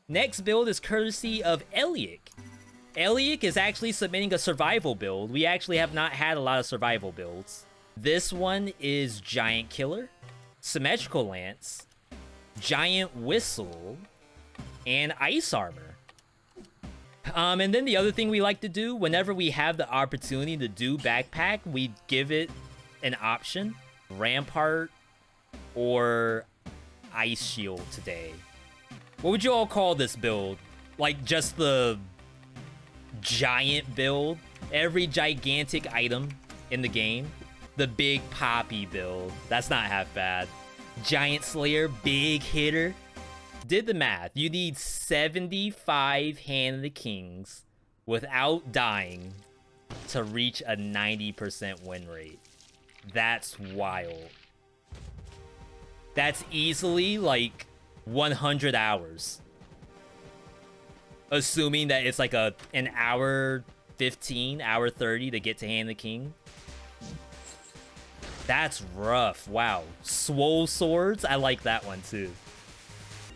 Next build is courtesy of Eliak. Eliak is actually submitting a survival build. We actually have not had a lot of survival builds. This one is Giant Killer, Symmetrical Lance, Giant Whistle, and Ice Armor. And then the other thing we like to do, whenever we have the opportunity to do backpack, we give it an option. Rampart or Ice Shield today. What would you all call this build? Like just the giant build? Every gigantic item in the game? The Big Poppy build. That's not half bad. Giant Slayer, big hitter. Did the math. You need 75 Hand of the Kings without dying to reach a 90% win rate. That's wild. That's easily like 100 hours. Assuming that it's like an hour 15, hour 30 to get to Hand of the King. That's rough. Wow. SWOLE swords. I like that one too.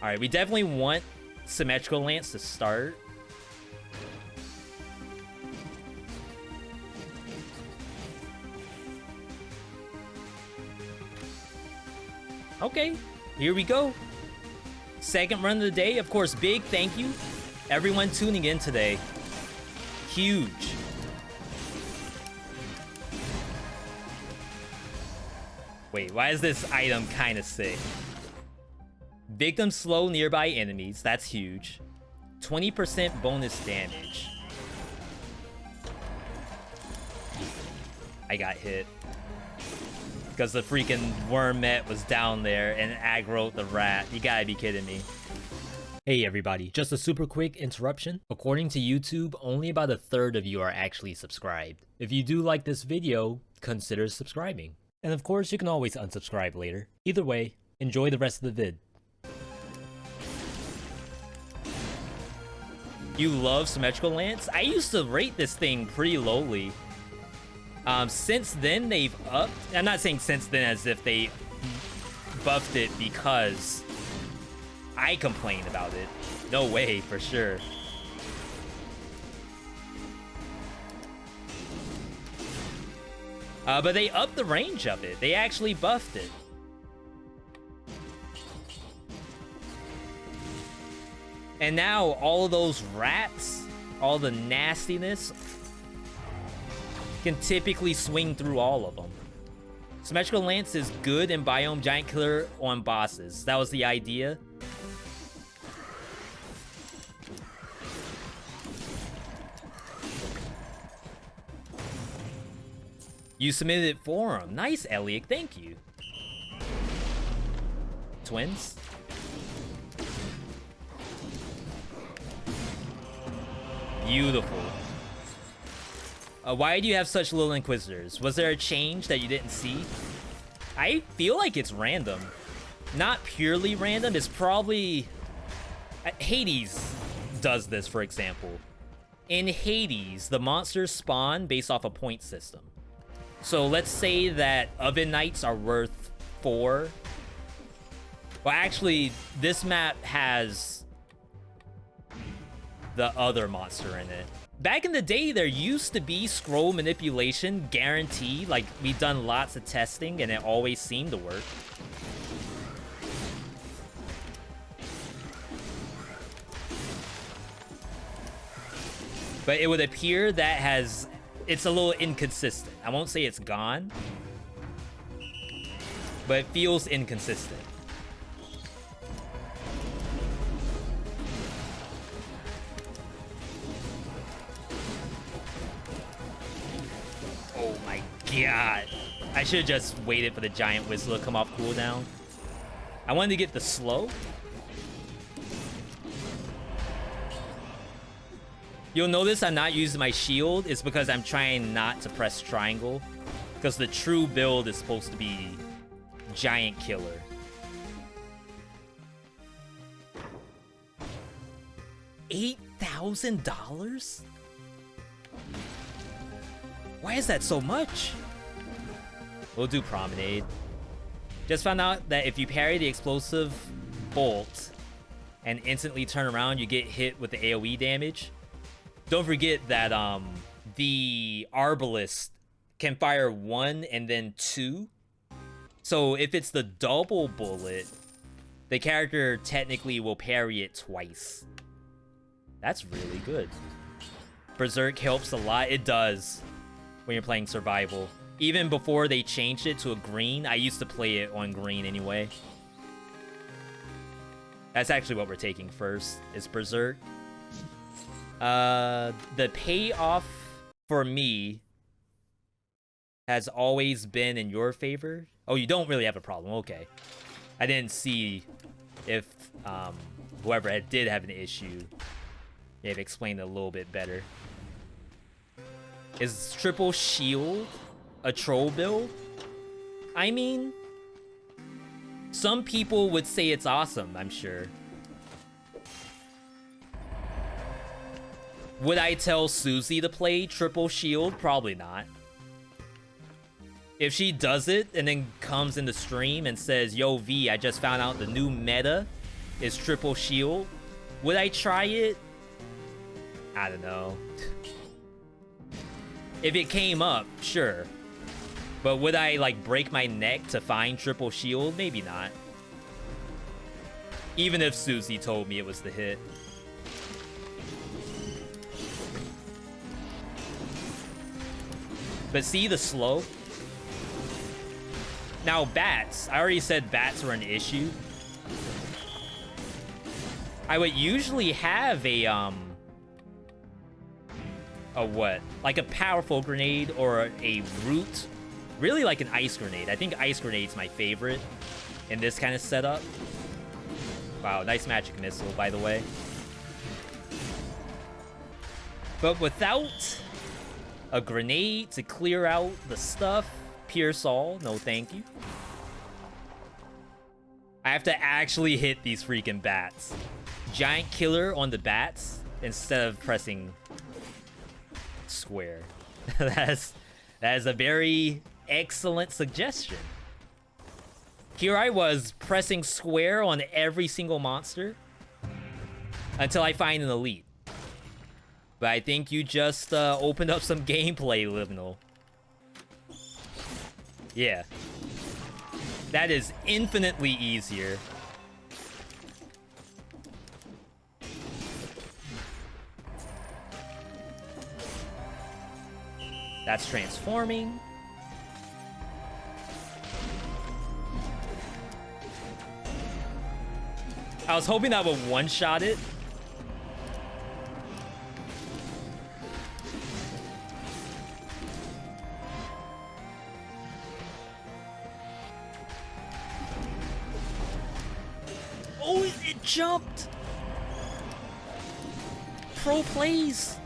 Alright, we definitely want Symmetrical Lance to start. Okay, here we go. Second run of the day. Of course, big thank you. Everyone tuning in today. Huge. Wait, why is this item kind of sick? Victims slow nearby enemies. That's huge. 20% bonus damage. I got hit. Because the freaking Wormet was down there and aggroed the rat. You gotta be kidding me. Hey everybody, just a super quick interruption. According to YouTube, only about a third of you are actually subscribed. If you do like this video, consider subscribing. And of course, you can always unsubscribe later. Either way, enjoy the rest of the vid. You love Symmetrical Lance? I used to rate this thing pretty lowly. Since then, they've upped. I'm not saying since then as if they buffed it because I complained about it. No way, for sure. But they upped the range of it. They actually buffed it. And now all of those rats, all the nastiness, can typically swing through all of them. Symmetrical Lance is good in biome Giant Killer on bosses. That was the idea. You submitted it for him. Nice, Eliak. Thank you. Twins? Beautiful. Why do you have such little Inquisitors? Was there a change that you didn't see? I feel like it's random. Not purely random. It's probably... Hades does this, for example. In Hades, the monsters spawn based off a point system. So let's say that Oven Knights are worth 4. Well, actually, this map has the other monster in it. Back in the day, there used to be scroll manipulation guaranteed. Like, we've done lots of testing, and it always seemed to work. But it would appear that has... It's a little inconsistent. I won't say it's gone, but it feels inconsistent. Oh my god. I should have just waited for the Giant Whistle to come off cooldown. I wanted to get the slow. You'll notice I'm not using my shield. It's because I'm trying not to press triangle. Because the true build is supposed to be Giant Killer. $8,000? Why is that so much? We'll do Promenade. Just found out that if you parry the explosive bolt, and instantly turn around, you get hit with the AoE damage. Don't forget that the Arbalest can fire 1 and then 2. So if it's the double bullet, the character technically will parry it twice. That's really good. Berserk helps a lot. It does when you're playing survival. Even before they changed it to a green, I used to play it on green anyway. That's actually what we're taking first, is Berserk. The payoff for me has always been in your favor. Oh, you don't really have a problem. Okay. I didn't see if whoever did have an issue. They've explained it a little bit better. Is triple shield a troll build? I mean, some people would say it's awesome, I'm sure. Would I tell Susie to play triple shield? Probably not. If she does it and then comes in the stream and says, yo, V, I just found out the new meta is triple shield, would I try it? I don't know. If it came up, sure. But would I, like, break my neck to find triple shield? Maybe not. Even if Susie told me it was the hit. But see the slow? Now, bats. I already said bats were an issue. I would usually have a what? Like a powerful grenade or a root. Really like an ice grenade. I think ice grenade's my favorite in this kind of setup. Wow, nice magic missile, by the way. But without a grenade to clear out the stuff, Pierce all, no thank you. I have to actually hit these freaking bats. Giant killer on the bats instead of pressing square. That is a very excellent suggestion. Here I was pressing square on every single monster until I find an elite. But I think you just opened up some gameplay, Liminal. Yeah. That is infinitely easier. That's transforming. I was hoping that would one-shot it. Oh, it jumped! Pro plays!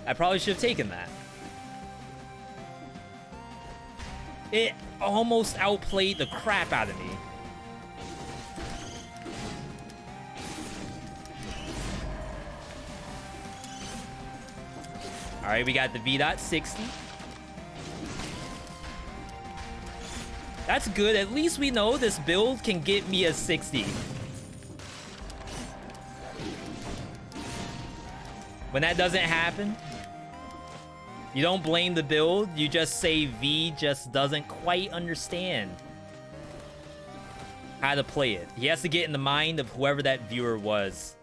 I probably should have taken that. It almost outplayed the crap out of me. Alright, we got the V.60. That's good. At least we know this build can get me a 60. When that doesn't happen, you don't blame the build, you just say V just doesn't quite understand how to play it. He has to get in the mind of whoever that viewer was.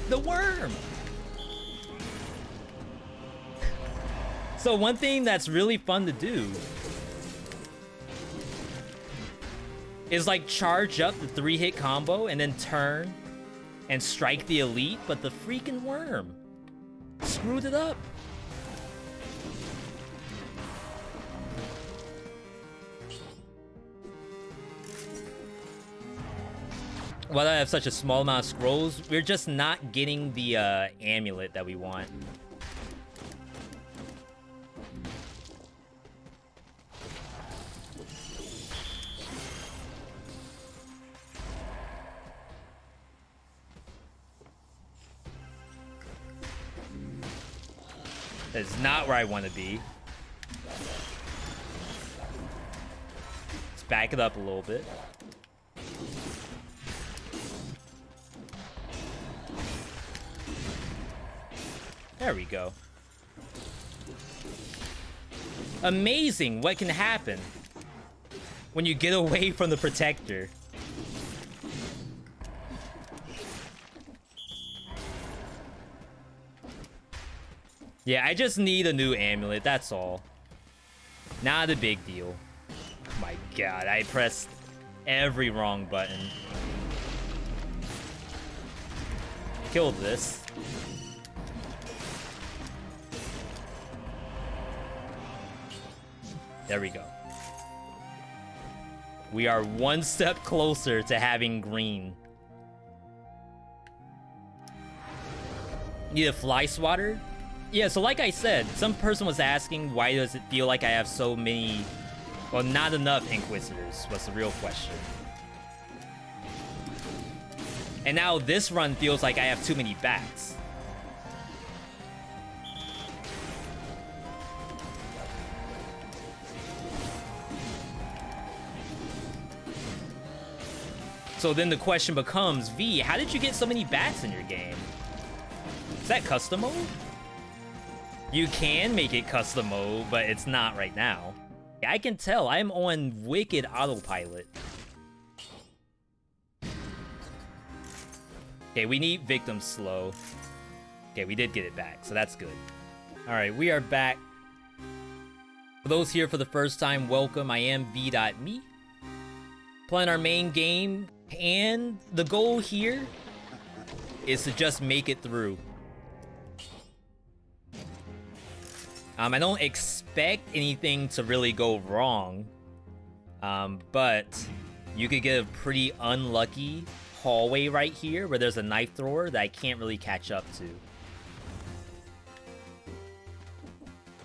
The worm! So one thing that's really fun to do is like charge up the 3-hit combo and then turn and strike the elite, but the freaking worm screwed it up. While I have such a small amount of scrolls, we're just not getting the amulet that we want. That's not where I want to be. Let's back it up a little bit. There we go. Amazing what can happen when you get away from the protector. Yeah, I just need a new amulet, that's all. Not a big deal. Oh my god, I pressed every wrong button. Kill this. There we go. We are one step closer to having green. Need a fly swatter? Yeah, so like I said, some person was asking why does it feel like I have so many... Well, not enough Inquisitors was the real question. And now this run feels like I have too many bats. So then the question becomes, V, how did you get so many bats in your game? Is that custom mode? You can make it custom mode, but it's not right now. I can tell, I'm on wicked autopilot. Okay, we need victim slow. Okay, we did get it back, so that's good. Alright, we are back. For those here for the first time, welcome. I am Veedotme. Playing our main game, and the goal here is to just make it through. I don't expect anything to really go wrong, but you could get a pretty unlucky hallway right here where there's a knife thrower that I can't really catch up to.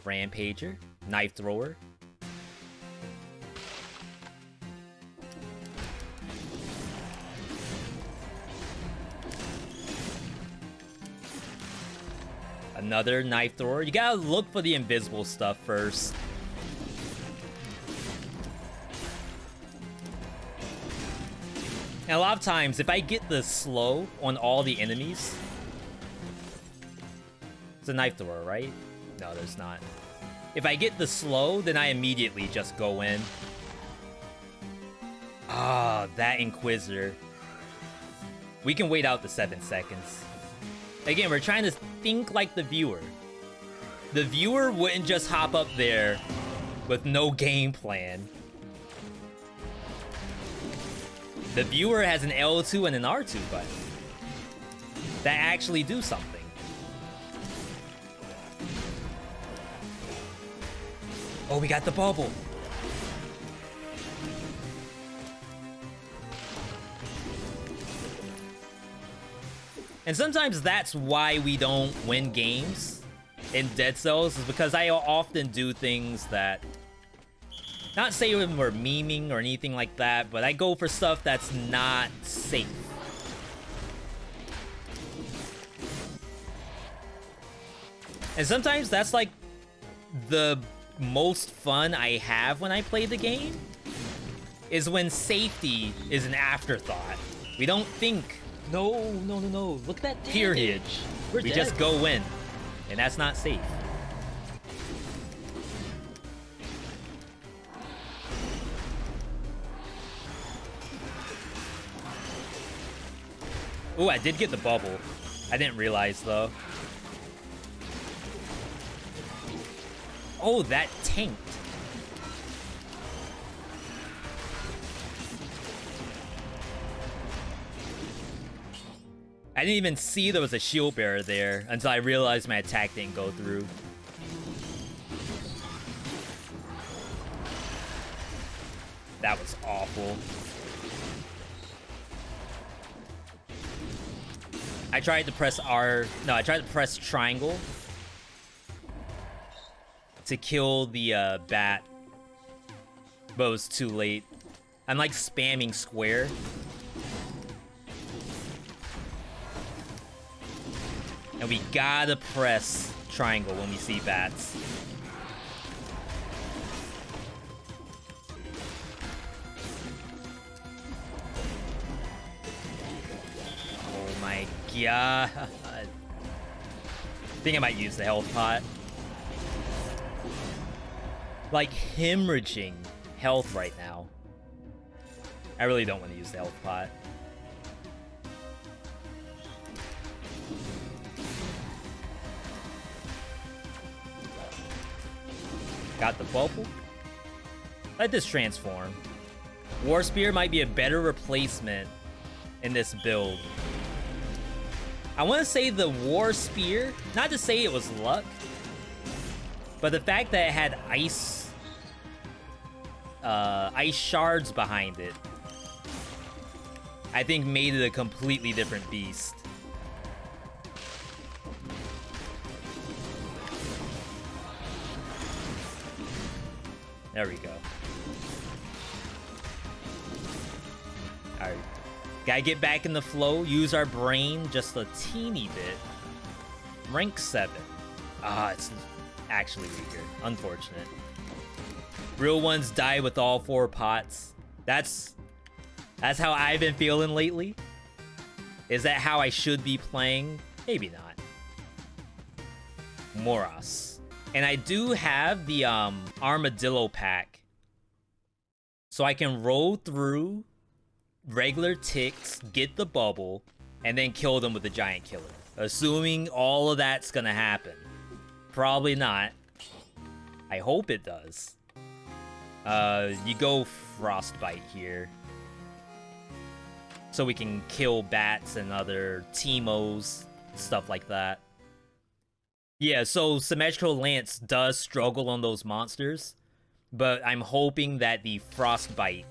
Rampager, knife thrower. Another knife thrower. You gotta look for the invisible stuff first. And a lot of times, if I get the slow on all the enemies... It's a knife thrower, right? No, there's not. If I get the slow, then I immediately just go in. Ah, that Inquisitor. We can wait out the 7 seconds. Again, we're trying to think like the viewer. The viewer wouldn't just hop up there with no game plan. The viewer has an L2 and an R2 button that actually do something. Oh, we got the bubble. And sometimes that's why we don't win games in Dead Cells, is because I often do things that... Not say when we're memeing or anything like that, but I go for stuff that's not safe. And sometimes that's like the most fun I have when I play the game, is when safety is an afterthought. We don't think... No. Look at that damage. Period. We dead. Just go in. And that's not safe. Ooh, I did get the bubble. I didn't realize, though. Oh, that tanked. I didn't even see there was a shield bearer there until I realized my attack didn't go through. That was awful. I tried to press R... No, I tried to press triangle to kill the bat, but it was too late. I'm like spamming square. And we gotta press triangle when we see bats. Oh my god. I think I might use the health pot. Like hemorrhaging health right now. I really don't want to use the health pot. Got the bubble. Let this transform. War Spear might be a better replacement in this build. I want to say the War Spear, not to say it was luck, but the fact that it had ice shards behind it, I think made it a completely different beast. There we go. Alright. Gotta get back in the flow, use our brain just a teeny bit. Rank 7. Ah, it's actually weaker. Unfortunate. Real ones die with all 4 pots. That's how I've been feeling lately. Is that how I should be playing? Maybe not. Moras. And I do have the armadillo pack. So I can roll through regular ticks, get the bubble, and then kill them with the giant killer. Assuming all of that's gonna happen. Probably not. I hope it does. You go frostbite here. So we can kill bats and other Teemos, stuff like that. Yeah, so Symmetrical Lance does struggle on those monsters, but I'm hoping that the frostbite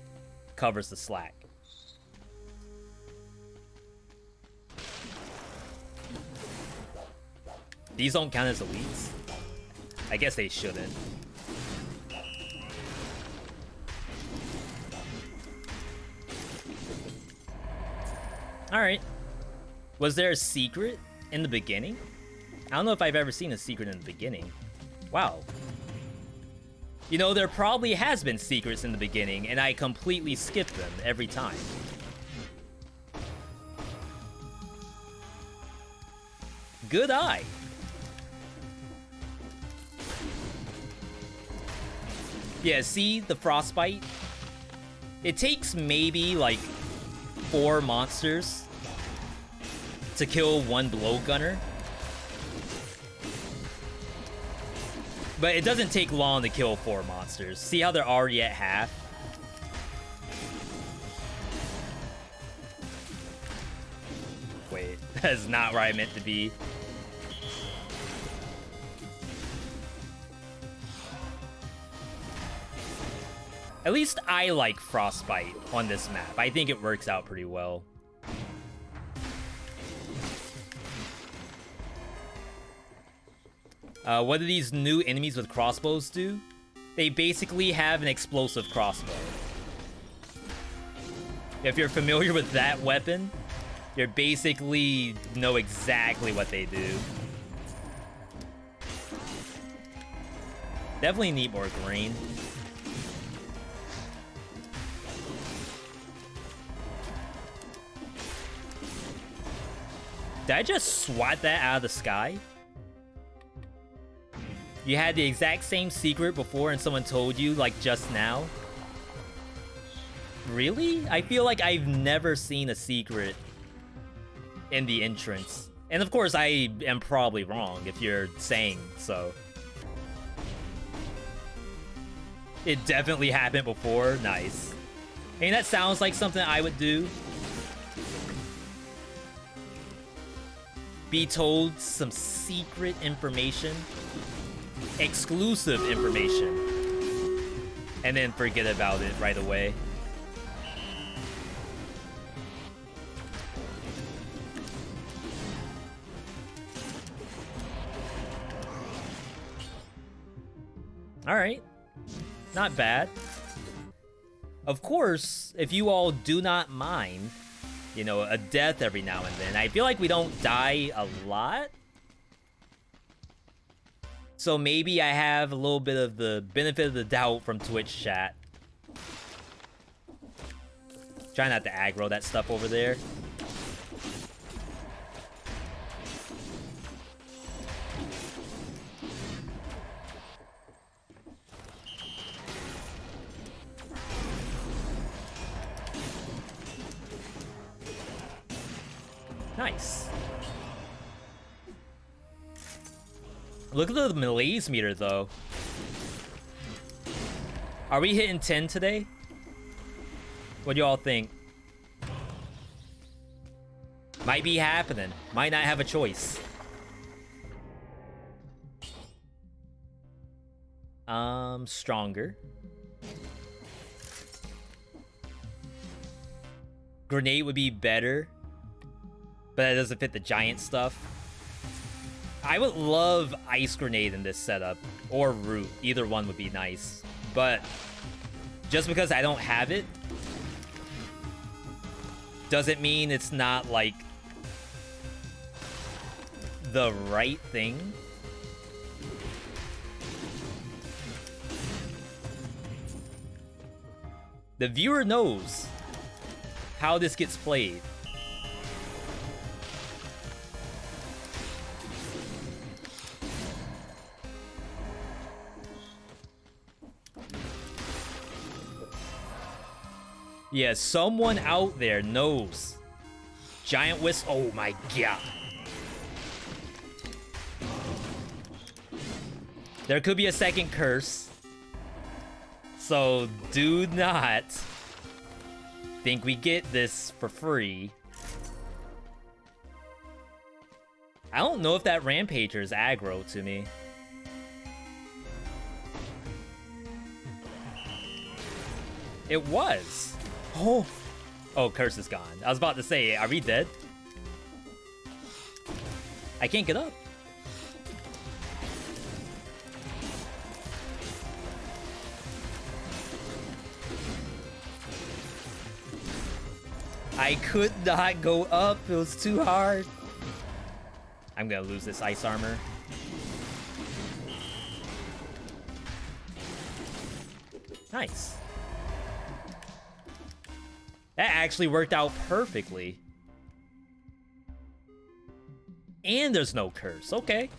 covers the slack. These don't count as elites? I guess they shouldn't. Alright. Was there a secret in the beginning? I don't know if I've ever seen a secret in the beginning. Wow. You know, there probably has been secrets in the beginning, and I completely skip them every time. Good eye. Yeah, see the frostbite? It takes maybe like 4 monsters to kill 1 blowgunner. But it doesn't take long to kill 4 monsters. See how they're already at half? Wait, that's not where I meant to be. At least I like Frostbite on this map. I think it works out pretty well. What do these new enemies with crossbows do? They basically have an explosive crossbow. If you're familiar with that weapon, you basically know exactly what they do. Definitely need more green. Did I just swat that out of the sky? You had the exact same secret before and someone told you, like, just now? Really? I feel like I've never seen a secret in the entrance. And of course, I am probably wrong if you're saying so. It definitely happened before. Nice. I mean, that sounds like something I would do. Be told some secret information. Exclusive information. And then forget about it right away. Alright. Not bad. Of course, if you all do not mind, you know, a death every now and then. I feel like we don't die a lot. So maybe I have a little bit of the benefit of the doubt from Twitch chat. Try not to aggro that stuff over there. Nice. Look at the Malaise meter, though. Are we hitting 10 today? What do y'all think? Might be happening. Might not have a choice. Stronger. Grenade would be better, but that doesn't fit the giant stuff. I would love Ice Grenade in this setup, or Root. Either one would be nice. But just because I don't have it, doesn't mean it's not, like, the right thing. The viewer knows how this gets played. Yeah, someone out there knows. Giant Whistle. Oh my god. There could be a second curse. So do not think we get this for free. I don't know if that Rampager is aggro to me. It was. Oh. Oh, curse is gone. I was about to say, are we dead? I can't get up. I could not go up. It was too hard. I'm gonna lose this ice armor. Nice. That actually worked out perfectly. And there's no curse. Okay.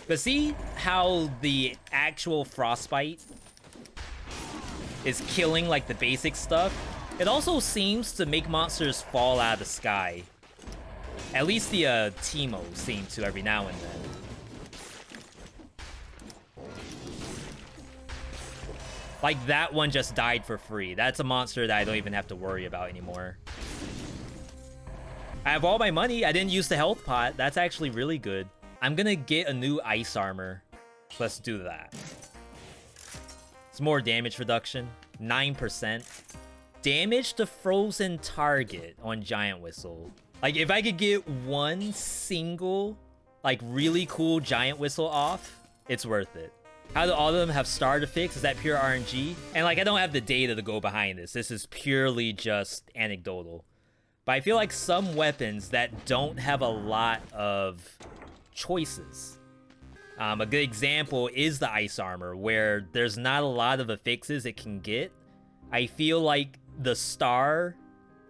But see how the actual frostbite is killing, like, the basic stuff? It also seems to make monsters fall out of the sky. At least the Teemo seem to every now and then. Like, that one just died for free. That's a monster that I don't even have to worry about anymore. I have all my money. I didn't use the health pot. That's actually really good. I'm gonna get a new ice armor. Let's do that. It's more damage reduction. 9%. Damage to frozen target on Giant Whistle. Like, if I could get one single, like, really cool Giant Whistle off, it's worth it. How do all of them have starter fix? Is that pure RNG? And, like, I don't have the data to go behind this. This is purely just anecdotal. But I feel like some weapons that don't have a lot of choices. A good example is the ice armor, where there's not a lot of affixes it can get. I feel like the star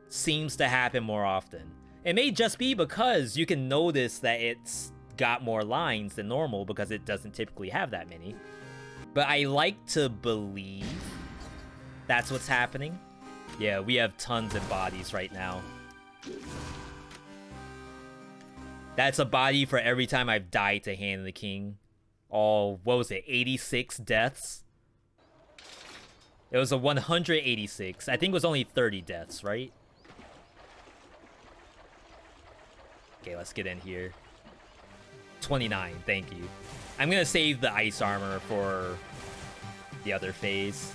seems to happen more often. It may just be because you can notice that it's got more lines than normal because it doesn't typically have that many. But I like to believe that's what's happening. Yeah, we have tons of bodies right now. That's a body for every time I've died to Hand of the King. All, what was it, 86 deaths? It was a 186. I think it was only 30 deaths, right? Okay, let's get in here. 29, thank you. I'm gonna save the ice armor for the other phase.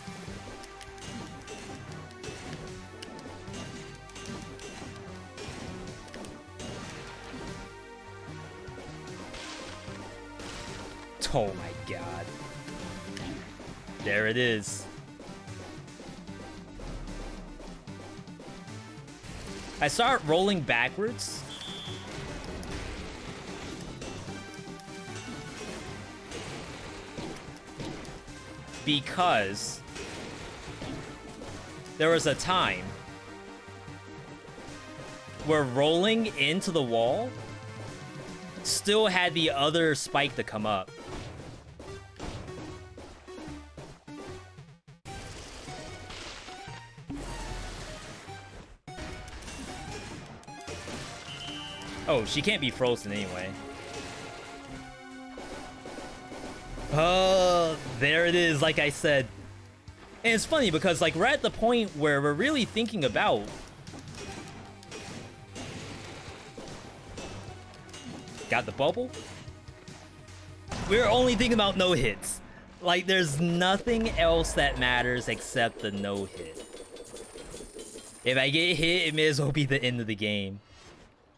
Oh my god. There it is. I start rolling backwards because there was a time where rolling into the wall still had the other spike to come up. Oh, she can't be frozen anyway. Oh, there it is, like I said. And it's funny because, like, we're at the point where we're really thinking about got the bubble? We're only thinking about no hits. Like, there's nothing else that matters except the no hit. If I get hit, it may as well be the end of the game.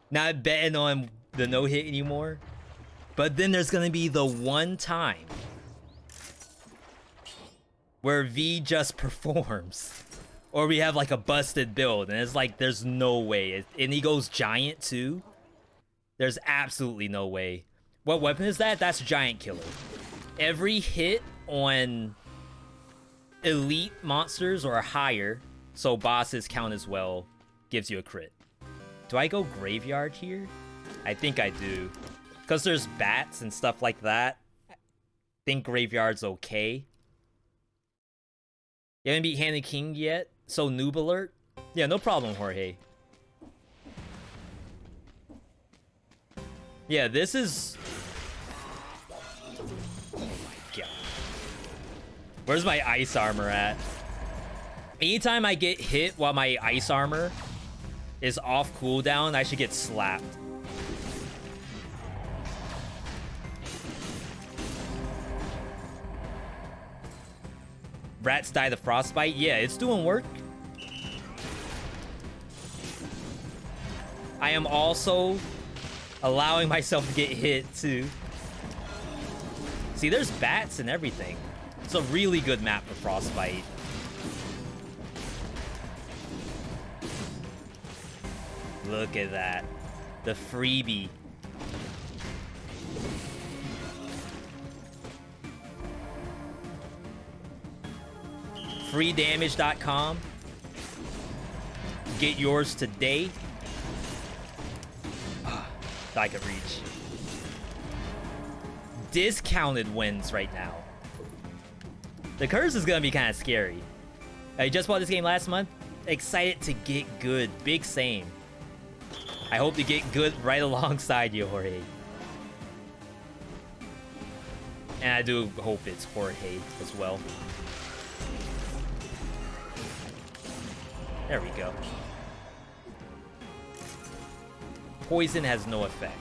Not betting on the no hit anymore. But then there's gonna be the one time where V just performs. Or we have like a busted build and it's like there's no way. And he goes giant too. There's absolutely no way. What weapon is that? That's Giant Killer. Every hit on elite monsters or higher, so bosses count as well, gives you a crit. Do I go Graveyard here? I think I do. Because there's bats and stuff like that. I think Graveyard's okay. You haven't beat Hannah King yet? So noob alert? Yeah, no problem, Jorge. Yeah, this is... Oh my god. Where's my ice armor at? Anytime I get hit while my ice armor is off cooldown, I should get slapped. Rats die to frostbite? Yeah, it's doing work. I am also allowing myself to get hit too. See, there's bats and everything. It's a really good map for frostbite. Look at that. The freebie. Freedamage.com. Get yours today. I can reach. Discounted wins right now. The curse is gonna be kind of scary. I just bought this game last month. Excited to get good. Big same. I hope to get good right alongside you, Jorge. And I do hope it's Jorge as well. There we go. Poison has no effect.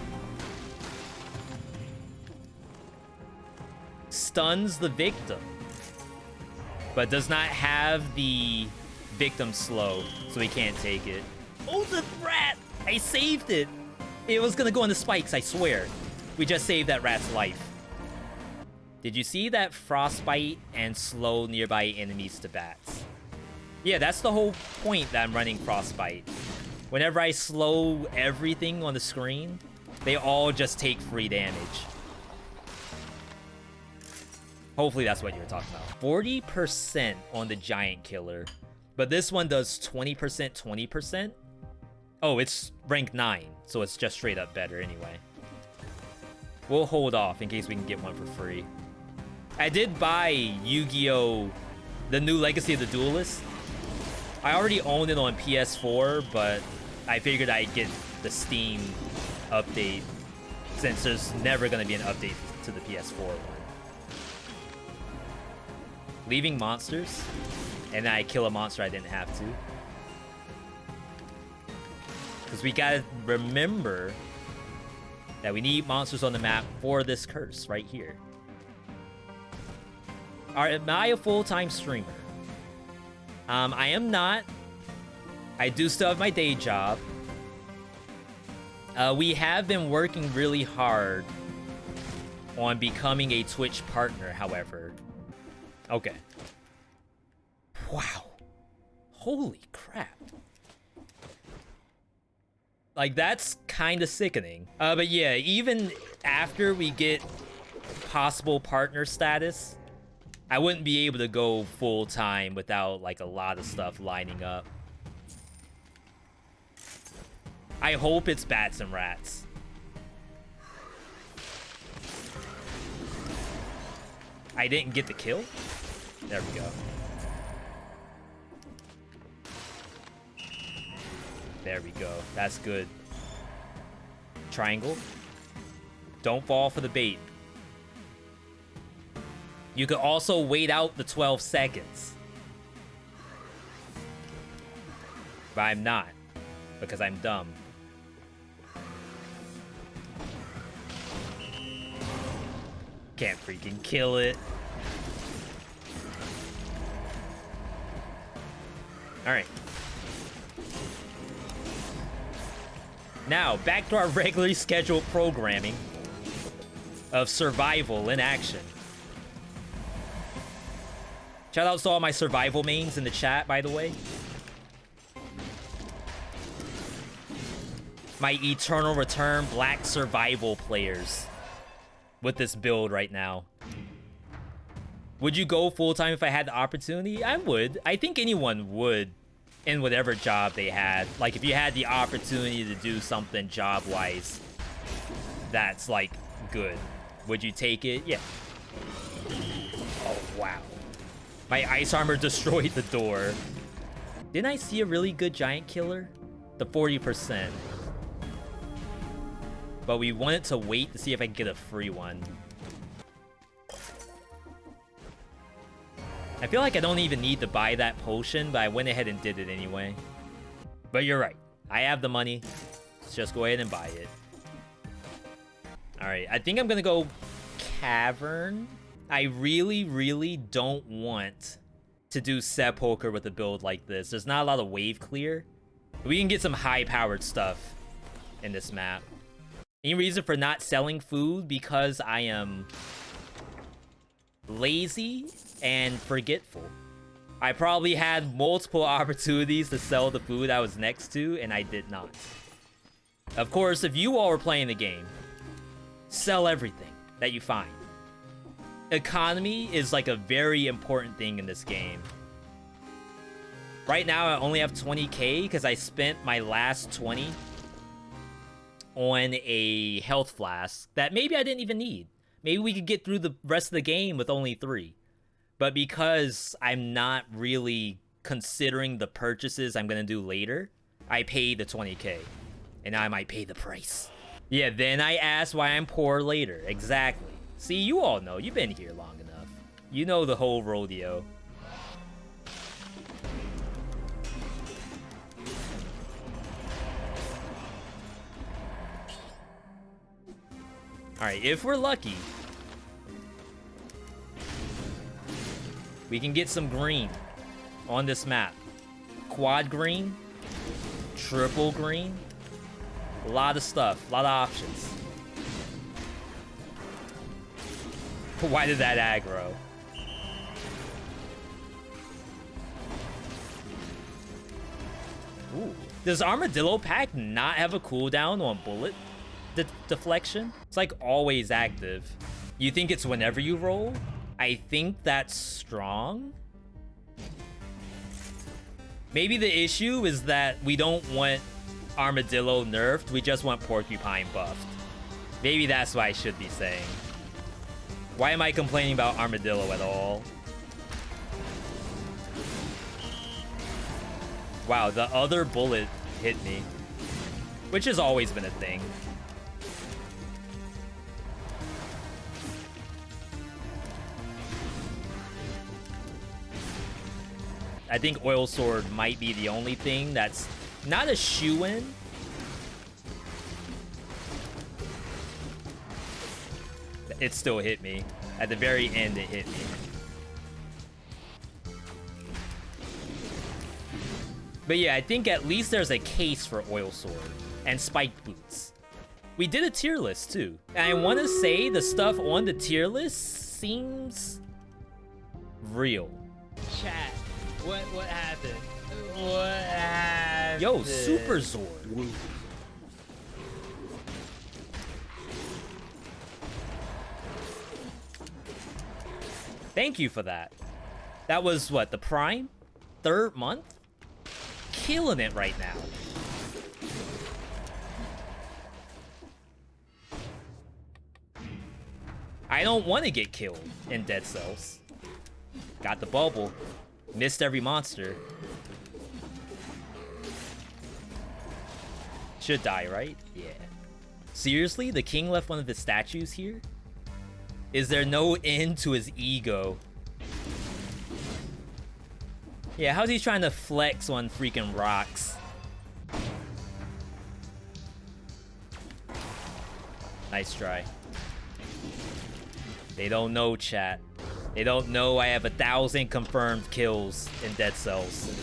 Stuns the victim, but does not have the victim slow, so he can't take it. Oh, the rat! I saved it! It was gonna go on the spikes, I swear. We just saved that rat's life. Did you see that frostbite and slow nearby enemies to bats? Yeah, that's the whole point that I'm running frostbite. Whenever I slow everything on the screen, they all just take free damage. Hopefully that's what you're talking about. 40% on the Giant Killer, but this one does 20%, 20%. Oh, it's rank 9, so it's just straight up better anyway. We'll hold off in case we can get one for free. I did buy Yu-Gi-Oh! The new Legacy of the Duelist. I already owned it on PS4, but I figured I'd get the Steam update since there's never going to be an update to the PS4 one. Leaving monsters, and then I kill a monster I didn't have to. Because we gotta remember that we need monsters on the map for this curse right here. Am I a full-time streamer? I am not. I do still have my day job. We have been working really hard on becoming a Twitch partner, however. Okay. Wow. Holy crap. Like, that's kind of sickening. But yeah, even after we get possible partner status, I wouldn't be able to go full time without like a lot of stuff lining up. I hope it's bats and rats. I didn't get the kill. There we go. There we go. That's good. Triangle. Don't fall for the bait. You could also wait out the 12 seconds. But I'm not. Because I'm dumb. Can't freaking kill it. Alright. Now, back to our regularly scheduled programming of survival in action. Shout out to all my survival mains in the chat, by the way. My Eternal Return Black Survival players with this build right now. Would you go full-time if I had the opportunity? I would. I think anyone would in whatever job they had. Like, if you had the opportunity to do something job-wise that's, like, good. Would you take it? Yeah. Oh, wow. My ice armor destroyed the door. Didn't I see a really good giant killer? The 40%. But we wanted to wait to see if I can get a free one. I feel like I don't even need to buy that potion, but I went ahead and did it anyway. But you're right. I have the money. Let's just go ahead and buy it. Alright, I think I'm gonna go Cavern. I really, really don't want to do Sepulcher with a build like this. There's not a lot of wave clear. We can get some high-powered stuff in this map. Any reason for not selling food? Because I am lazy and forgetful. I probably had multiple opportunities to sell the food I was next to, and I did not. Of course, if you all were playing the game, sell everything that you find. Economy is like a very important thing in this game. Right now, I only have 20k because I spent my last 20 on a health flask that maybe I didn't even need. Maybe we could get through the rest of the game with only 3. But because I'm not really considering the purchases I'm going to do later, I paid the 20k. And now I might pay the price. Yeah, then I asked why I'm poor later. Exactly. See, you all know. You've been here long enough. You know the whole rodeo. Alright, if we're lucky, we can get some green on this map. Quad green, triple green, a lot of stuff, a lot of options. Why did that aggro? Ooh. Does Armadillo Pack not have a cooldown on bullet deflection? It's like always active. You think it's whenever you roll? I think that's strong. Maybe the issue is that we don't want Armadillo nerfed, we just want Porcupine buffed. Maybe that's what I should be saying. Why am I complaining about Armadillo at all? Wow, the other bullet hit me. Which has always been a thing. I think Oil Sword might be the only thing that's not a shoo-in. It still hit me. At the very end, it hit me. But yeah, I think at least there's a case for Oil Sword and Spiked Boots. We did a tier list too. And I want to say the stuff on the tier list seems real. Chat, what happened? What happened? Yo, Super Zord. Thank you for that. That was what, the prime? 3rd month? Killing it right now. I don't want to get killed in Dead Cells. Got the bubble. Missed every monster. Should die, right? Yeah. Seriously? The king left one of his statues here? Is there no end to his ego? Yeah, how's he trying to flex on freaking rocks? Nice try. They don't know, chat. They don't know I have 1,000 confirmed kills in Dead Cells.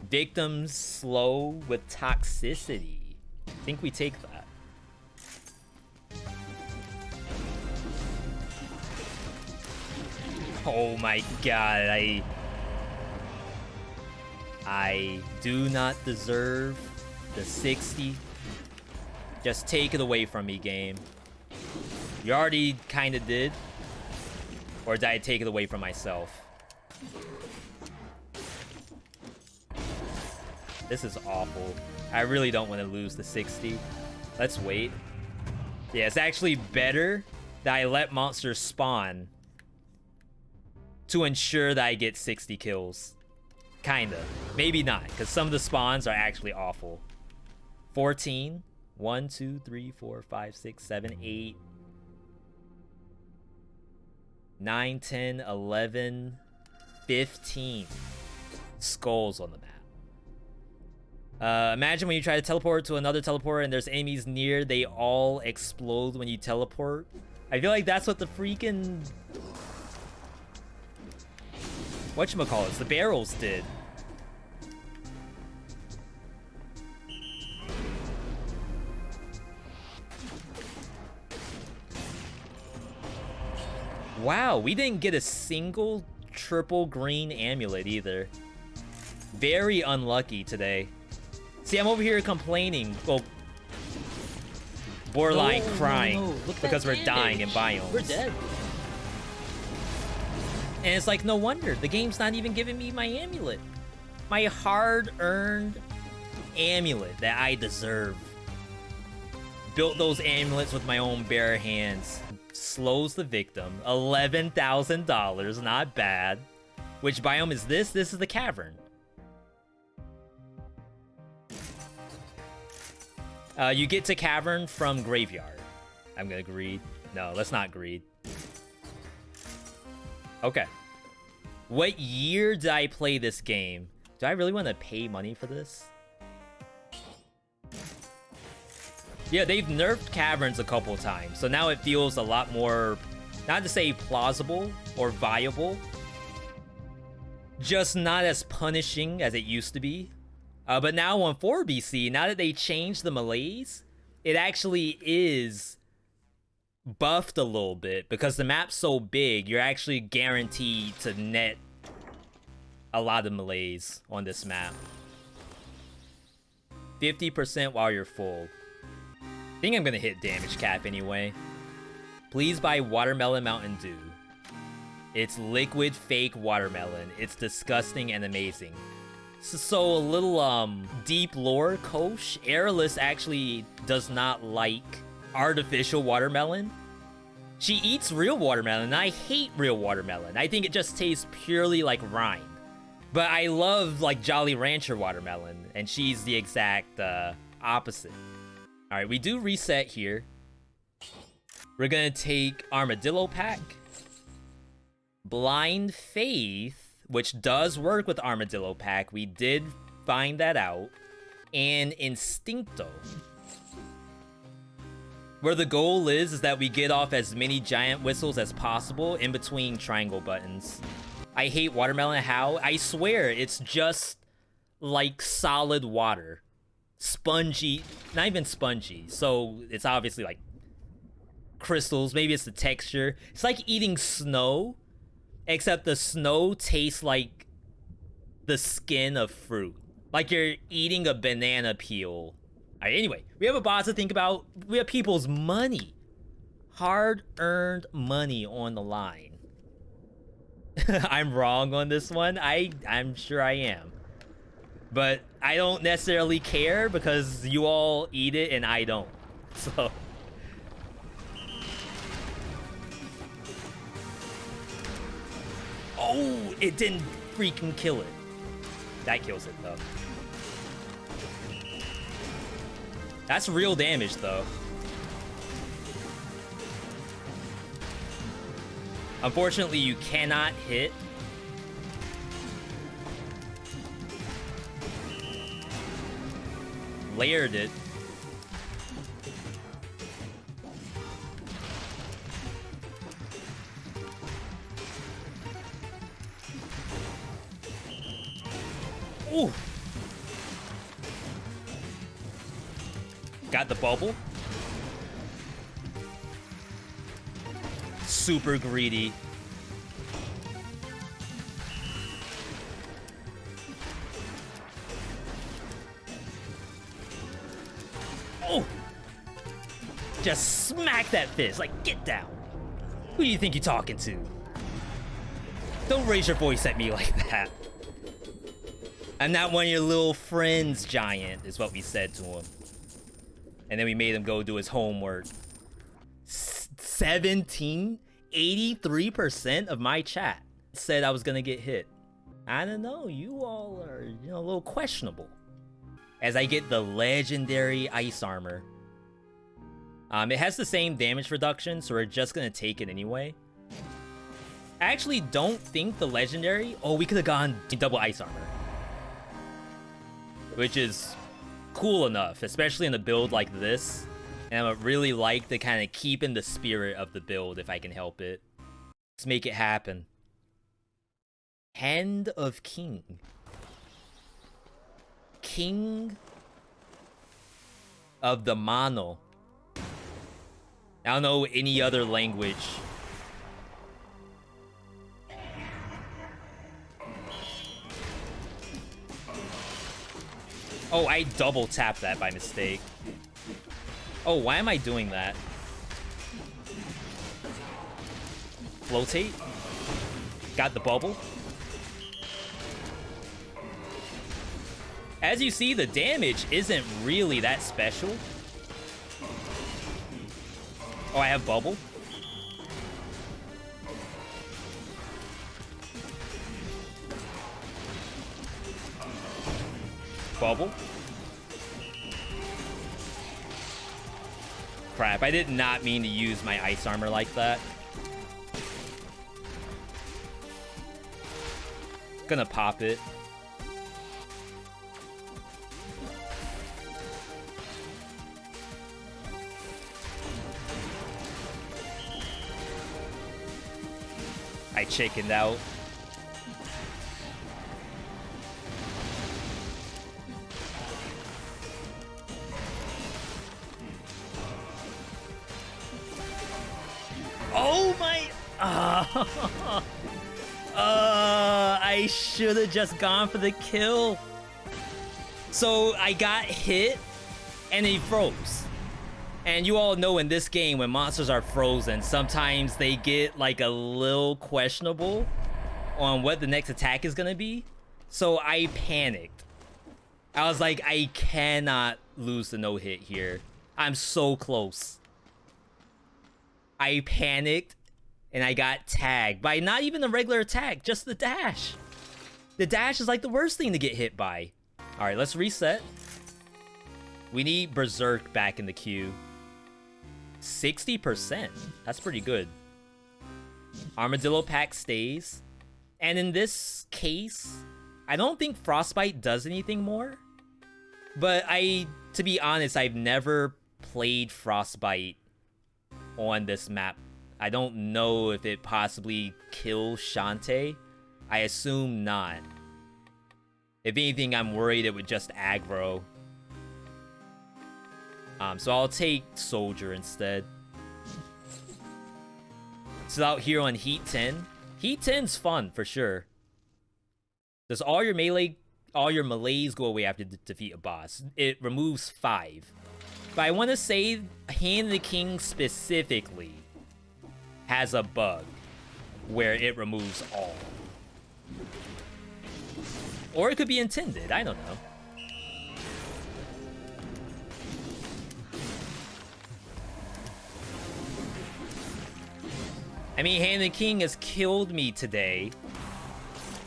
Victims slow with toxicity. I think we take that. Oh my god, I do not deserve the 60. Just take it away from me, game. You already kind of did. Or did I take it away from myself? This is awful. I really don't want to lose the 60. Let's wait. Yeah, it's actually better that I let monsters spawn to ensure that I get 60 kills. Kinda. Maybe not, because some of the spawns are actually awful. 14. 1, 2, 3, 4, 5, 6, 7, 8. 9, 10, 11, 15 skulls on the map. Imagine when you try to teleport to another teleporter and there's enemies near, they all explode when you teleport. I feel like that's what the freaking... whatchamacallits, the barrels did. Wow, we didn't get a single triple green amulet either. Very unlucky today. See, I'm over here complaining. Well, borderline crying because we're dying in biomes. We're dead. And it's like, no wonder. The game's not even giving me my amulet. My hard-earned amulet that I deserve. Built those amulets with my own bare hands. Slows the victim. $11,000, not bad. Which biome is this? This is the cavern. You get to cavern from graveyard. I'm gonna greed. No, let's not greed. Okay. What year did I play this game? Do I really want to pay money for this? Yeah, they've nerfed caverns a couple times, so now it feels a lot more, not to say plausible or viable, just not as punishing as it used to be. But now on 4BC, now that they changed the Malaise, it actually is buffed a little bit because the map's so big, you're actually guaranteed to net a lot of Malaise on this map. 50% while you're full. I think I'm gonna hit damage cap anyway. Please buy Watermelon Mountain Dew. It's liquid fake watermelon. It's disgusting and amazing. So a little deep lore, Kosh. Airless actually does not like artificial watermelon. She eats real watermelon, and I hate real watermelon. I think it just tastes purely like rind. But I love like Jolly Rancher watermelon, and she's the exact opposite. All right, we do reset here. We're gonna take Armadillo Pack, Blind Faith, which does work with Armadillo Pack. We did find that out, and Instincto. Where the goal is that we get off as many giant whistles as possible in between triangle buttons. I hate watermelon. How? I swear, it's just like solid water. Spongy, not even spongy, so it's obviously like crystals. Maybe it's the texture. It's like eating snow, except the snow tastes like the skin of fruit, like you're eating a banana peel. All right, anyway, we have a boss to think about. We have people's money, hard-earned money on the line. I'm wrong on this one. I'm sure I am. But I don't necessarily care because you all eat it and I don't. So... Oh, it didn't freaking kill it. That kills it, though. That's real damage, though. Unfortunately, you cannot hit. Layered it. Ooh. Got the bubble. Super greedy. Oh! Just smack that fist. Like, get down. Who do you think you're talking to? Don't raise your voice at me like that. I'm not one of your little friends, Giant, is what we said to him. And then we made him go do his homework. 83% of my chat said I was gonna get hit. I don't know, you all are, a little questionable. As I get the legendary ice armor. It has the same damage reduction, so we're just gonna take it anyway. I actually don't think the legendary... Oh, we could have gone double ice armor. Which is cool enough, especially in a build like this. And I would really like to kind of keep in the spirit of the build if I can help it. Let's make it happen. Hand of King. King of the Mono. I don't know any other language. Oh, I double tapped that by mistake. Oh, why am I doing that? Flotate. Got the bubble. As you see, the damage isn't really that special. Oh, I have bubble. Bubble. Crap, I did not mean to use my ice armor like that. Gonna pop it. I chickened out. Oh my... I should have just gone for the kill. So I got hit and he froze. And you all know in this game when monsters are frozen, sometimes they get like a little questionable on what the next attack is gonna be. So I panicked. I was like, I cannot lose the no-hit here. I'm so close. I panicked and I got tagged by not even a regular attack, just the dash. The dash is like the worst thing to get hit by. All right, let's reset. We need Berserk back in the queue. 60%. That's pretty good. Armadillo pack stays. And in this case, I don't think Frostbite does anything more. But to be honest, I've never played Frostbite on this map. I don't know if it possibly kills Shantae. I assume not. If anything, I'm worried it would just aggro. So I'll take Soldier instead. So out here on Heat 10. Heat 10's fun for sure. Does all your Malaise go away after defeat a boss? It removes 5. But I want to say Hand of the King specifically has a bug. where it removes all. Or it could be intended, I don't know. I mean, Hand King has killed me today.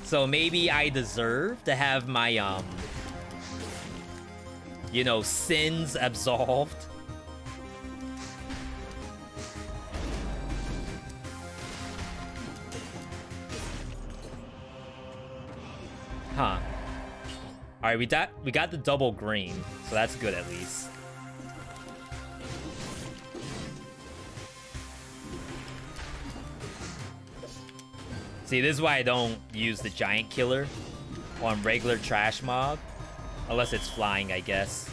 So maybe I deserve to have my, you know, sins absolved. Huh. Alright, we got the double green, so that's good at least. See, this is why I don't use the giant killer on regular trash mob. Unless it's flying, I guess.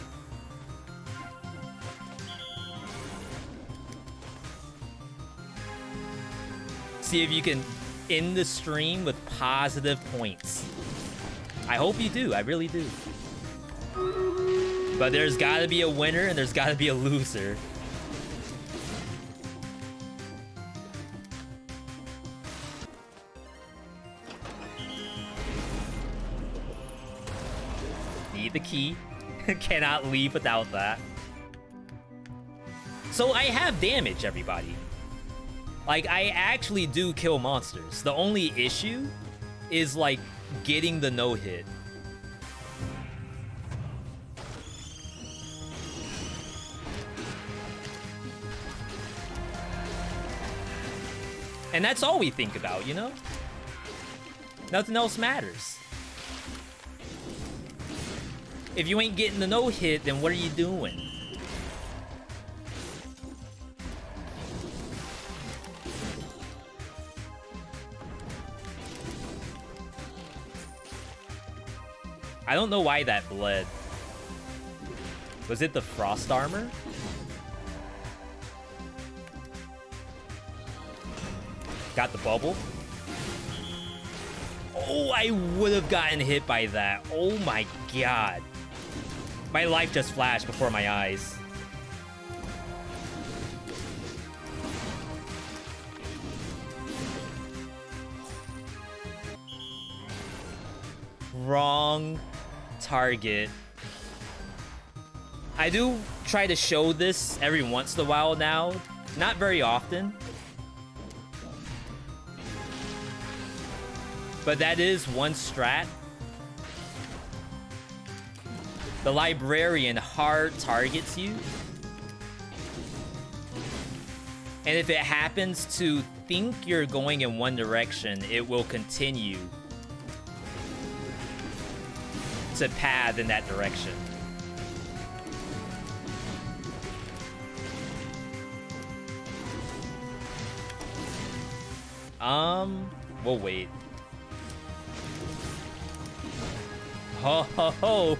See if you can end the stream with positive points. I hope you do, I really do. But there's gotta be a winner and there's gotta be a loser. Need the key. Cannot leave without that. So I have damage, everybody. Like, I actually do kill monsters. The only issue is, like, getting the no-hit. And that's all we think about, you know? Nothing else matters. If you ain't getting the no-hit, then what are you doing? I don't know why that bled. Was it the frost armor? Got the bubble. Oh, I would have gotten hit by that. Oh my god. My life just flashed before my eyes. Wrong target. I do try to show this every once in a while now. Not very often. But that is one strat. The librarian hard targets you. And if it happens to think you're going in one direction, it will continue to path in that direction. We'll wait. Ho ho ho!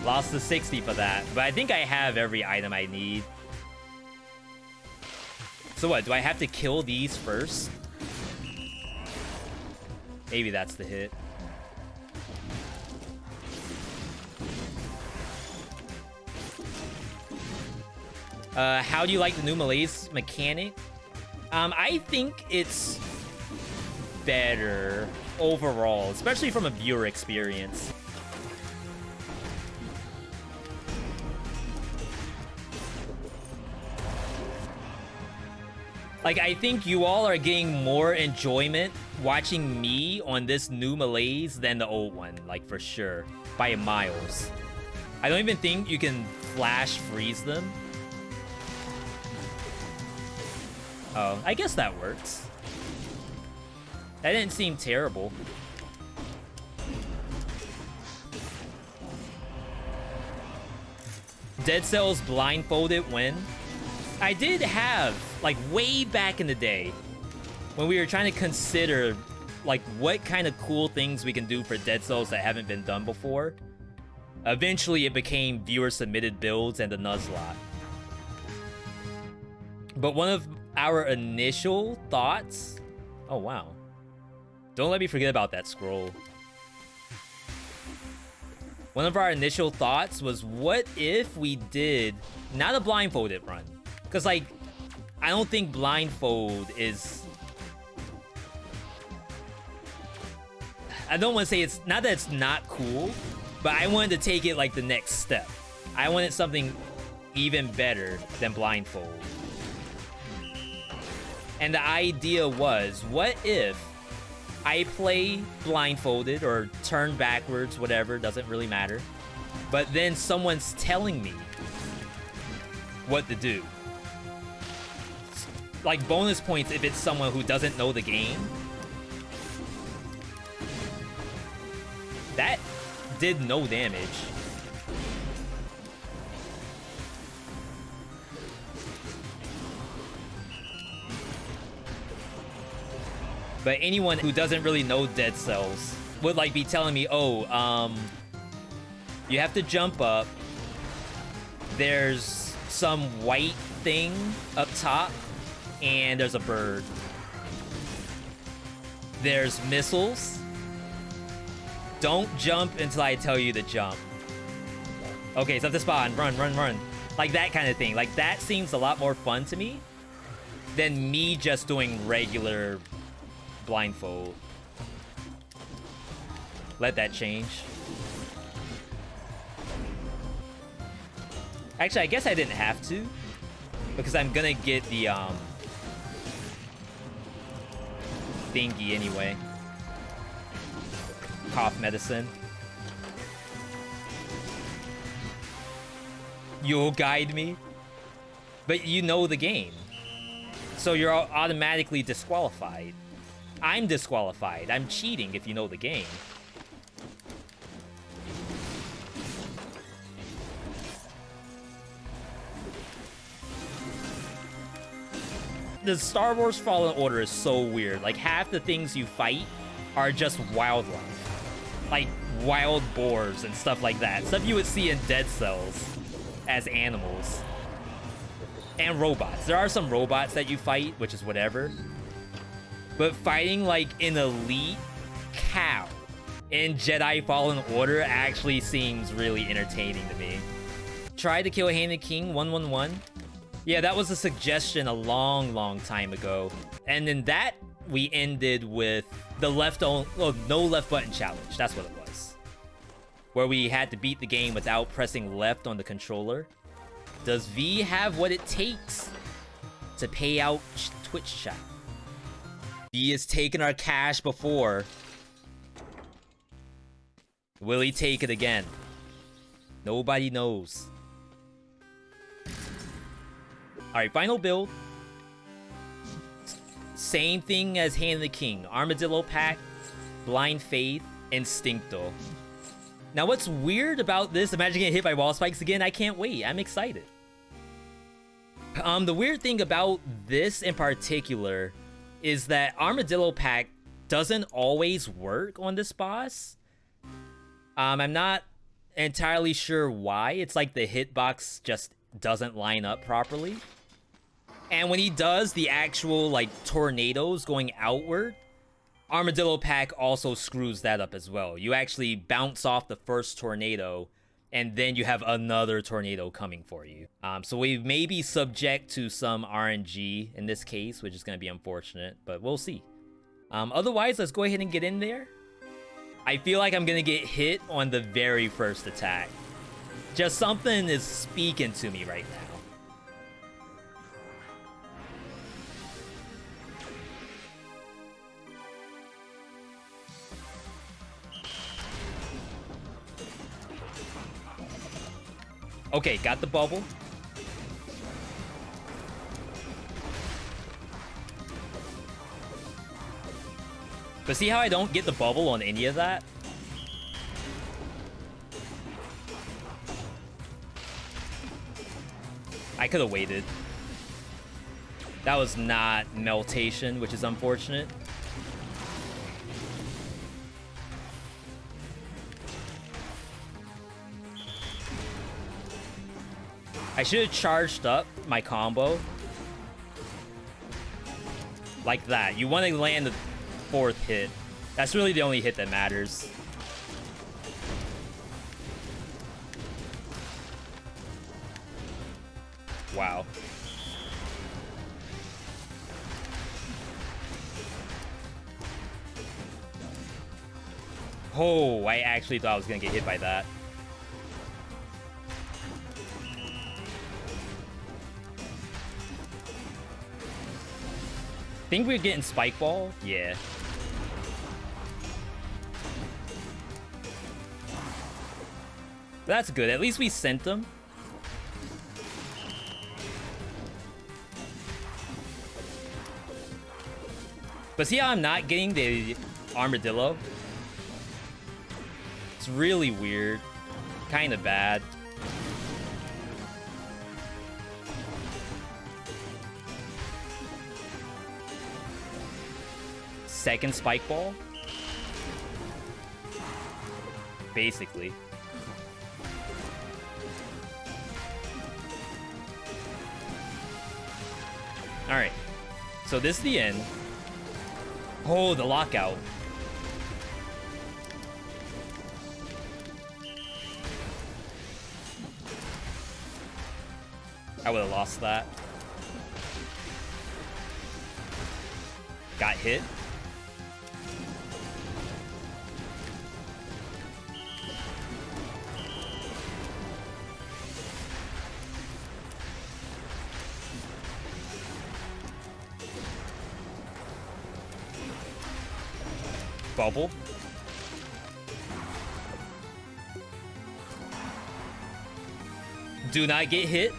Lost the 60 for that, but I think I have every item I need. So what, do I have to kill these first? Maybe that's the hit. How do you like the new Malaise mechanic? I think it's better overall, especially from a viewer experience. Like, I think you all are getting more enjoyment watching me on this new Malaise than the old one, like, for sure, by miles. I don't even think you can flash freeze them. Oh, I guess that works. That didn't seem terrible. Dead Cells blindfolded when? I did have, like, way back in the day, when we were trying to consider, like, what kind of cool things we can do for Dead Cells that haven't been done before. Eventually, it became viewer-submitted builds and the Nuzlocke. But one of our initial thoughts... Oh, wow. Don't let me forget about that scroll. One of our initial thoughts was, what if we did not a blindfolded run? Because, like, I don't think blindfold is I don't want to say it's not that it's not cool, but I wanted to take it like the next step. I wanted something even better than blindfold. And the idea was, what if I play blindfolded or turned backwards, whatever, doesn't really matter. But then someone's telling me what to do. Like bonus points if it's someone who doesn't know the game. That did no damage. But anyone who doesn't really know Dead Cells would like be telling me, oh, you have to jump up. There's some white thing up top, and there's a bird. There's missiles. Don't jump until I tell you to jump. Okay, it's up to spawn. Run, run, run. Like that kind of thing. Like that seems a lot more fun to me than me just doing regular blindfold. Let that change. Actually, I guess I didn't have to, because I'm gonna get the thingy anyway. Cough medicine. You'll guide me, but you know the game, so you're automatically disqualified. I'm disqualified. I'm cheating if you know the game. The Star Wars Fallen Order is so weird. Like, half the things you fight are just wildlife. Like, wild boars and stuff like that. Stuff you would see in Dead Cells as animals. And robots. There are some robots that you fight, which is whatever. But fighting, like, an elite cow in Jedi Fallen Order actually seems really entertaining to me. Tried to kill Hand the King 111. Yeah, that was a suggestion a long time ago. And in that, we ended with the no left button challenge. That's what it was. Where we had to beat the game without pressing left on the controller. Does V have what it takes to pay out Twitch chat? V has taken our cash before. Will he take it again? Nobody knows. Alright, final build. Same thing as Hand of the King. Armadillo Pack, Blind Faith, Instincto. Now what's weird about this, imagine getting hit by wall spikes again, I can't wait. I'm excited. The weird thing about this in particular is that Armadillo Pack doesn't always work on this boss. I'm not entirely sure why. It's like the hitbox just doesn't line up properly. And when he does the actual, like, tornadoes going outward, Armadillo Pack also screws that up as well. You actually bounce off the first tornado, and then you have another tornado coming for you. So we may be subject to some RNG in this case, which is going to be unfortunate, but we'll see. Otherwise, let's go ahead and get in there. I feel like I'm going to get hit on the very first attack. Just something is speaking to me right now. Okay, got the bubble. But see how I don't get the bubble on any of that? I could have waited. That was not meltation, which is unfortunate. I should have charged up my combo. Like that. You want to land the fourth hit. That's really the only hit that matters. Wow. Oh, I actually thought I was gonna get hit by that. Think we're getting Spike Ball? Yeah. That's good. At least we sent them. But see how I'm not getting the armadillo? It's really weird. Kind of bad. Second Spike Ball? Basically. Alright. So this is the end. Oh, the lockout. I would have lost that. Got hit. Bubble. Do not get hit.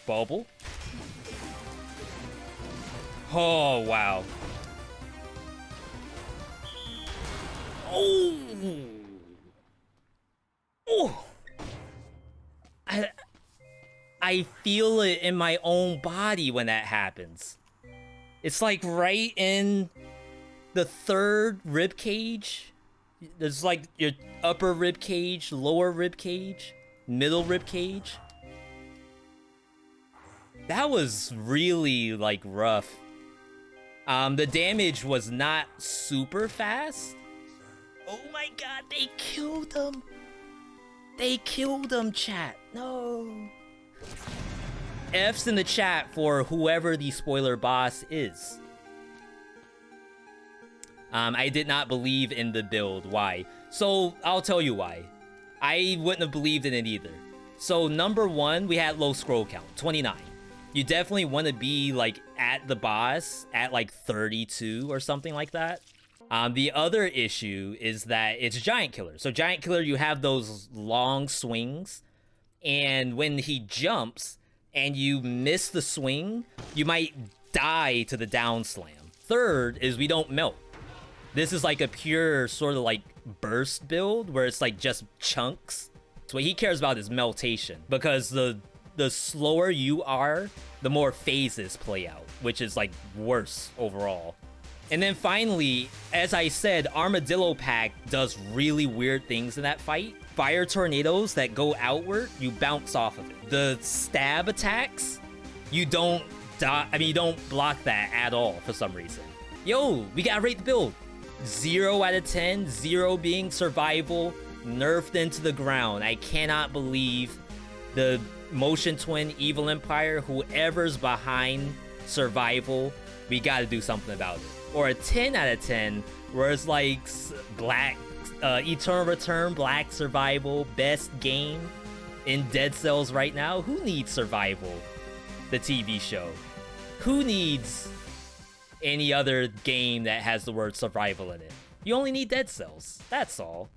Bubble. Oh, wow. Oh. Oh. I feel it in my own body when that happens. It's like right in the third rib cage. There's like your upper rib cage, lower rib cage, middle rib cage. That was really like rough. The damage was not super fast. Oh my god, they killed him. They killed him, chat. No. F's in the chat for whoever the spoiler boss is. I did not believe in the build. Why? So, I'll tell you why. I wouldn't have believed in it either. So, number one, we had low scroll count, 29. You definitely want to be, like, at the boss at, like, 32 or something like that. The other issue is that it's Giant Killer. So, Giant Killer, you have those long swings. And when he jumps and you miss the swing, you might die to the down slam. Third is we don't melt. This is like a pure sort of like burst build where it's like just chunks. So what he cares about is meltation, because the slower you are, the more phases play out, which is like worse overall. And then finally, as I said, Armadillo Pack does really weird things in that fight. Fire tornadoes that go outward, you bounce off of it. The stab attacks, you don't die. I mean, you don't block that at all for some reason. Yo, we gotta rate the build. 0 out of 10, 0 being survival, nerfed into the ground. I cannot believe the Motion Twin Evil Empire, whoever's behind survival, we gotta do something about it. Or a 10 out of 10, where it's like Black, Eternal Return, Black Survival, best game in Dead Cells right now. Who needs Survival, the TV show? Who needs any other game that has the word survival in it? You only need Dead Cells, that's all.